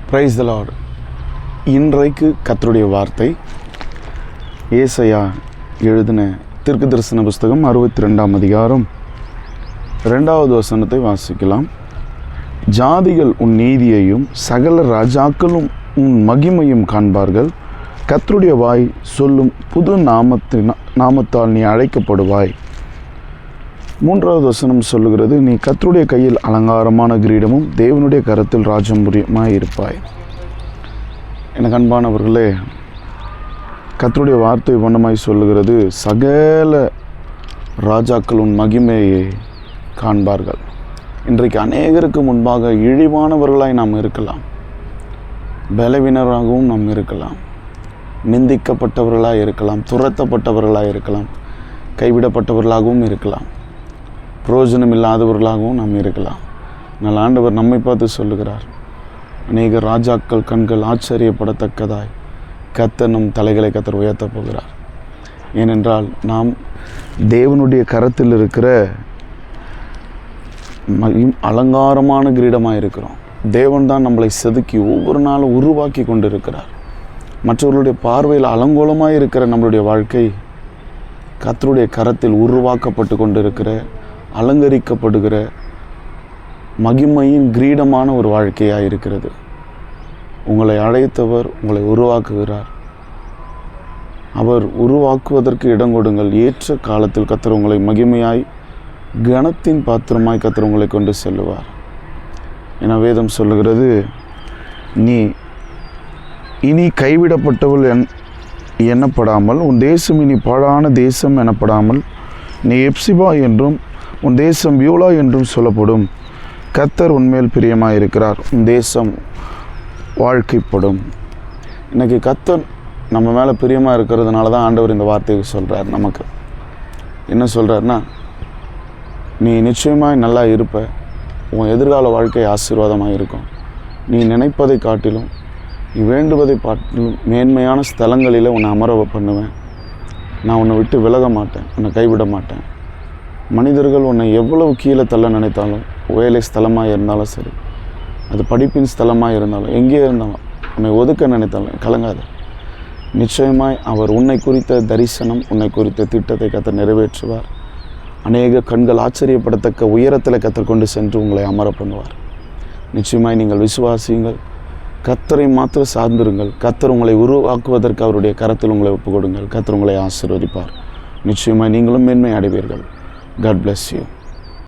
Praise the Lord. இன்றைக்கு கர்த்தருடைய வார்த்தை ஏசாயா எழுதின தீர்க்கதரிசன புஸ்தகம் 62ஆம் அதிகாரம் 2வது வசனத்தை வாசிக்கலாம். ஜாதிகள் உன் நீதியையும் சகல ராஜாக்களும் உன் மகிமையும் காண்பார்கள். கர்த்தருடைய வாய் சொல்லும் புது நாமத்தால் நீ அழைக்கப்படுவாய். 3வது வசனம் சொல்லுகிறது, நீ கர்த்தருடைய கையில் அலங்காரமான கிரீடமும் தேவனுடைய கரத்தில் ராஜமுரியமாய் இருப்பாய். எனக்கு அன்பானவர்களே, கர்த்தருடைய வார்த்தை வண்ணமாய் சொல்லுகிறது, சகல ராஜாக்களின் மகிமையை காண்பார்கள். இன்றைக்கு அநேகருக்கு முன்பாக இழிவானவர்களாய் நாம் இருக்கலாம், பலவீனராகவும் நாம் இருக்கலாம், நிந்திக்கப்பட்டவர்களாக இருக்கலாம், துரத்தப்பட்டவர்களாக இருக்கலாம், கைவிடப்பட்டவர்களாகவும் இருக்கலாம், பிரயோஜனம் இல்லாதவர்களாகவும் நாம் இருக்கலாம். ஆனால் ஆண்டவர் நம்மை பார்த்து சொல்லுகிறார், அநேக ராஜாக்கள் கண்கள் ஆச்சரியப்படத்தக்கதாய் கர்த்தர் நம் தலைகளை கர்த்தர் உயர்த்தப் போகிறார். ஏனென்றால் நாம் தேவனுடைய கரத்தில் இருக்கிற அலங்காரமான கிரீடமாக இருக்கிறோம். தேவன் தான் நம்மளை செதுக்கி ஒவ்வொரு நாளும் உருவாக்கி கொண்டு இருக்கிறார். மற்றவர்களுடைய பார்வையில் அலங்கோலமாக இருக்கிற நம்மளுடைய வாழ்க்கை கர்த்தருடைய கரத்தில் உருவாக்கப்பட்டு கொண்டு இருக்கிற, அலங்கரிக்கப்படுகிற மகிமையின் கிரீடமான ஒரு வாழ்க்கையாக இருக்கிறது. உங்களை அழைத்தவர் உங்களை உருவாக்குகிறார். அவர் உருவாக்குவதற்கு இடம் கொடுங்கள். ஏற்ற காலத்தில் கர்த்தர் உங்களை மகிமையாய் கனத்தின் பாத்திரமாய் கர்த்தர் உங்களை கொண்டு செல்லுவார் என வேதம் சொல்லுகிறது. நீ இனி கைவிடப்பட்டவள் எண்ணப்படாமல், உன் தேசம் இனி பாழான தேசம் எனப்படாமல், நீ எப்சிபா என்றும் உன் தேசம் பியூலா என்றும் சொல்லப்படும். கர்த்தர் உன்மேல் பிரியமாக இருக்கிறார், உன் தேசம் வாழ்க்கைப்படும். இன்றைக்கி கர்த்தர் நம்ம மேலே பிரியமாக இருக்கிறதுனால தான் ஆண்டவர் இந்த வார்த்தையை சொல்கிறார். நமக்கு என்ன சொல்கிறாருன்னா, நீ நிச்சயமாக நல்லா இருப்ப, உன் எதிர்கால வாழ்க்கை ஆசீர்வாதமாக இருக்கும். நீ நினைப்பதை காட்டிலும், நீ வேண்டுவதை காட்டிலும் மேன்மையான ஸ்தலங்களில் உன்னை அமர பண்ணுவேன். நான் உன்னை விட்டு விலக மாட்டேன், உன்னை கைவிட மாட்டேன். மனிதர்கள் உன்னை எவ்வளவு கீழே தள்ள நினைத்தாலும், வேலை ஸ்தலமாக இருந்தாலும் சரி, அது படிப்பின் ஸ்தலமாக இருந்தாலும், எங்கே இருந்தாலும், உன்னை ஒதுக்க நினைத்தாலும் கலங்காத. நிச்சயமாய் அவர் உன்னை குறித்த தரிசனம், உன்னை குறித்த திட்டத்தை கர்த்தர் நிறைவேற்றுவார். அநேக கண்கள் ஆச்சரியப்படத்தக்க உயரத்தில் கர்த்தர் கொண்டு சென்று உங்களை அமர பண்ணுவார். நிச்சயமாய் நீங்கள் விசுவாசியுங்கள், கர்த்தரை மாத்திரம் சார்ந்திருங்கள். கர்த்தர் உங்களை உருவாக்குவதற்கு அவருடைய கரத்தில் உங்களை ஒப்புக் கொடுங்கள். கர்த்தர் உங்களை ஆசீர்வதிப்பார். நிச்சயமாய் நீங்களும் மேன்மை அடைவீர்கள். God bless you.